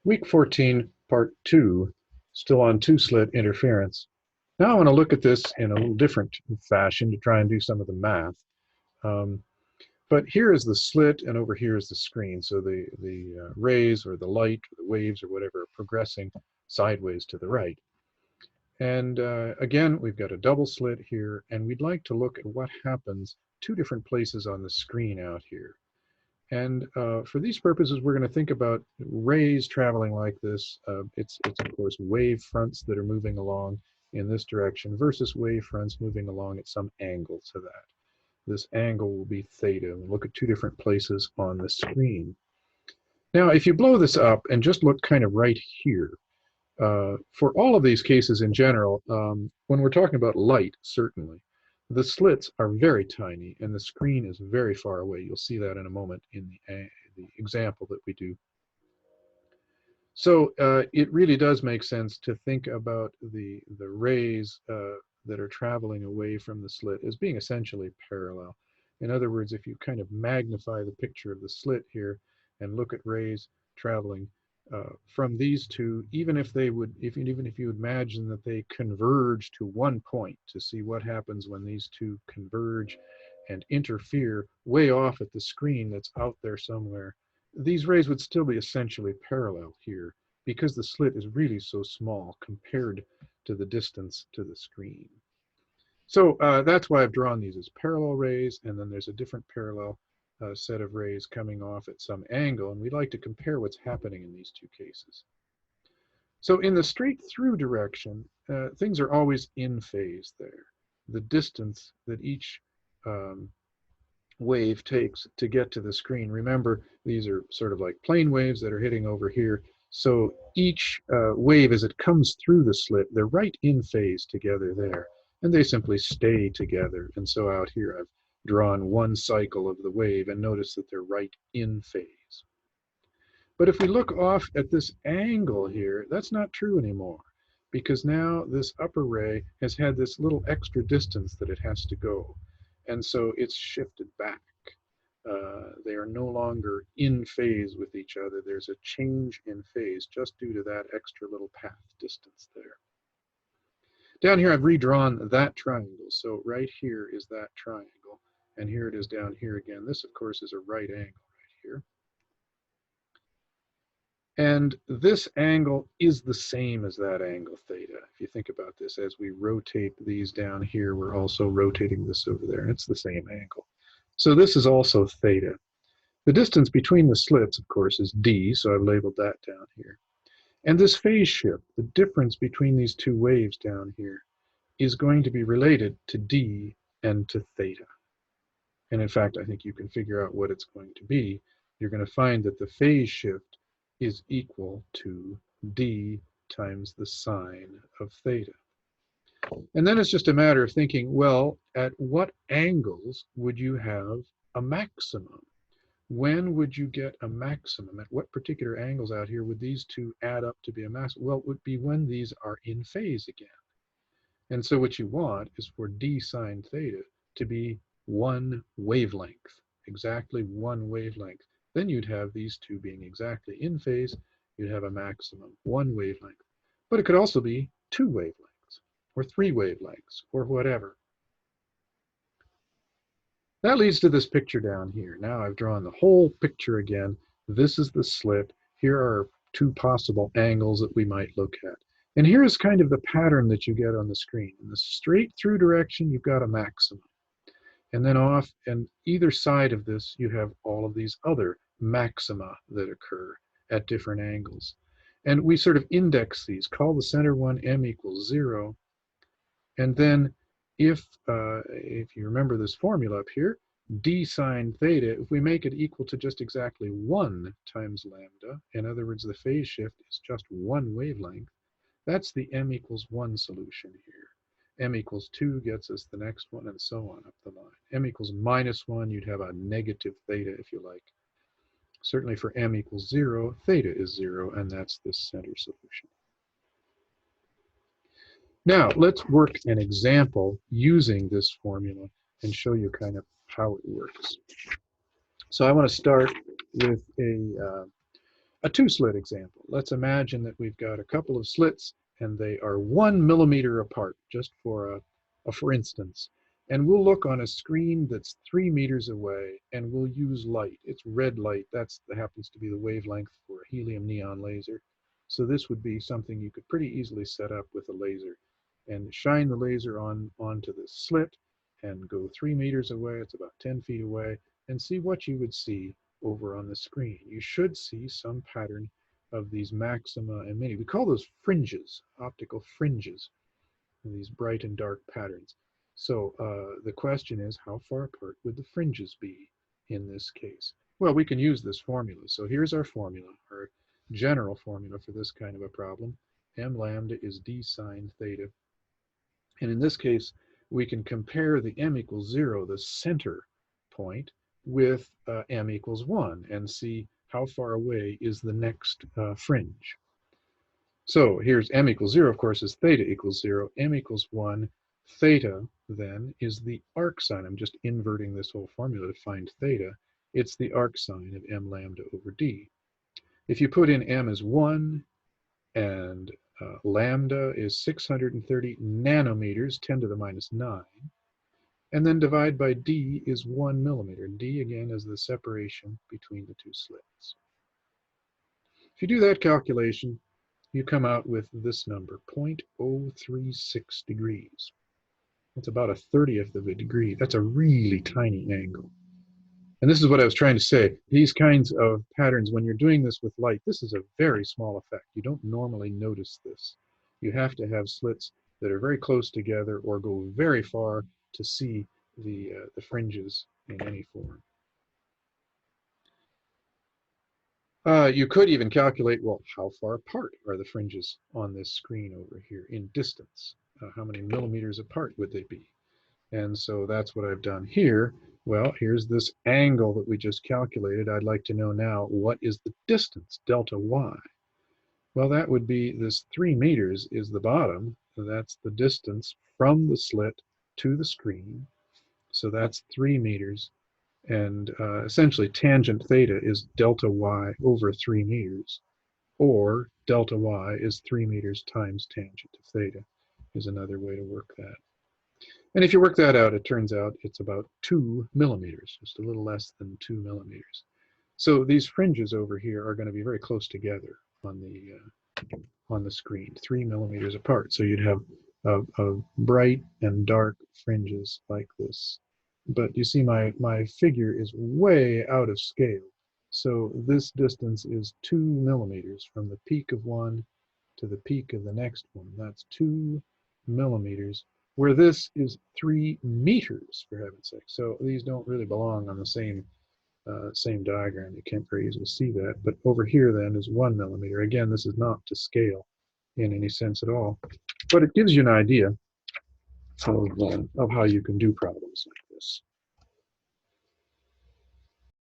Week 14, part 2, still on two-slit interference. Now I want to look at this in a little different fashion to try and do some of the math. Um, but here is the slit, and over here is the screen. So the rays or the light or the waves or whatever are progressing sideways to the right. And again, we've got a double slit here, and we'd like to look at what happens two different places on the screen out here. And for these purposes, we're going to think about rays traveling like this. It's of course wave fronts that are moving along in this direction versus wave fronts moving along at some angle to that. This angle will be theta. We'll look at two different places on the screen. Now, if you blow this up and just look kind of right here, for all of these cases in general, when we're talking about light, certainly, the slits are very tiny and the screen is very far away. You'll see that in a moment in the example that we do. So it really does make sense to think about the rays that are traveling away from the slit as being essentially parallel. In other words, if you kind of magnify the picture of the slit here and look at rays traveling from these two, even if you imagine that they converge to one point to see what happens when these two converge and interfere way off at the screen that's out there somewhere, these rays would still be essentially parallel here because the slit is really so small compared to the distance to the screen. So that's why I've drawn these as parallel rays, and then there's a different parallel set of rays coming off at some angle, and we'd like to compare what's happening in these two cases. So in the straight through direction, things are always in phase there. The distance that each wave takes to get to the screen. Remember, these are sort of like plane waves that are hitting over here. So each wave, as it comes through the slit, they're right in phase together there, and they simply stay together. And so out here, I've drawn one cycle of the wave, and notice that they're right in phase. But if we look off at this angle here, that's not true anymore, because now this upper ray has had this little extra distance that it has to go. And so it's shifted back. They are no longer in phase with each other. There's a change in phase just due to that extra little path distance there. Down here, I've redrawn that triangle. So right here is that triangle. And here it is down here again. This, of course, is a right angle right here. And this angle is the same as that angle theta. If you think about this, as we rotate these down here, we're also rotating this over there, and it's the same angle. So this is also theta. The distance between the slits, of course, is d, so I've labeled that down here. And this phase shift, the difference between these two waves down here, is going to be related to d and to theta. And in fact, I think you can figure out what it's going to be. You're going to find that the phase shift is equal to d times the sine of theta. And then it's just a matter of thinking, well, at what angles would you have a maximum? When would you get a maximum? At what particular angles out here would these two add up to be a maximum? Well, it would be when these are in phase again. And so what you want is for d sine theta to be one wavelength, exactly one wavelength. Then you'd have these two being exactly in phase. You'd have a maximum, one wavelength. But it could also be two wavelengths, or three wavelengths, or whatever. That leads to this picture down here. Now I've drawn the whole picture again. This is the slit. Here are two possible angles that we might look at. And here is kind of the pattern that you get on the screen. In the straight through direction, you've got a maximum. And then off and either side of this, you have all of these other maxima that occur at different angles. And we sort of index these, call the center one m equals 0. And then if you remember this formula up here, d sine theta, if we make it equal to just exactly 1 times lambda, in other words, the phase shift is just one wavelength, that's the m equals 1 solution here. M equals 2 gets us the next one, and so on up the line. M equals minus 1, you'd have a negative theta if you like. Certainly for m equals 0, theta is 0, and that's the center solution. Now, let's work an example using this formula and show you kind of how it works. So I want to start with A two-slit example. Let's imagine that we've got a couple of slits and they are 1 millimeter apart, just for for instance. And we'll look on a screen that's 3 meters away, and we'll use light. It's red light. That happens to be the wavelength for a helium neon laser. So this would be something you could pretty easily set up with a laser, and shine the laser onto this slit and go 3 meters away. It's about 10 feet away, and see what you would see over on the screen. You should see some pattern of these maxima and minima. We call those fringes, optical fringes, these bright and dark patterns. So the question is, how far apart would the fringes be in this case? Well, we can use this formula. So here's our formula, our general formula for this kind of a problem. M lambda is d sine theta. And in this case, we can compare the m equals 0, the center point, with m equals 1 and see how far away is the next fringe. So here's m equals 0, of course, is theta equals 0. M equals 1. Theta, then, is the arc sine. I'm just inverting this whole formula to find theta. It's the arc sine of m lambda over d. If you put in m as 1 and lambda is 630 nanometers, 10 to the minus 9, and then divide by d is 1 millimeter. D, again, is the separation between the two slits. If you do that calculation, you come out with this number, 0.036 degrees. That's about a 30th of a degree. That's a really tiny angle. And this is what I was trying to say. These kinds of patterns, when you're doing this with light, this is a very small effect. You don't normally notice this. You have to have slits that are very close together or go very far to see the fringes in any form. You could even calculate, well, how far apart are the fringes on this screen over here in distance? How many millimeters apart would they be? And so that's what I've done here. Well, here's this angle that we just calculated. I'd like to know now, what is the distance, delta y? Well, that would be this 3 meters is the bottom. So that's the distance from the slit to the screen. So that's 3 meters. And essentially, tangent theta is delta y over 3 meters. Or delta y is 3 meters times tangent of theta is another way to work that. And if you work that out, it turns out it's about 2 millimeters, just a little less than 2 millimeters. So these fringes over here are going to be very close together on the screen, 3 millimeters apart. So you'd have bright and dark fringes like this. But you see my figure is way out of scale. So this distance is 2 millimeters from the peak of one to the peak of the next one. That's 2 millimeters, where this is 3 meters, for heaven's sake. So these don't really belong on the same diagram. You can't very easily see that. But over here then is 1 millimeter. Again, this is not to scale in any sense at all. But it gives you an idea of how you can do problems like this.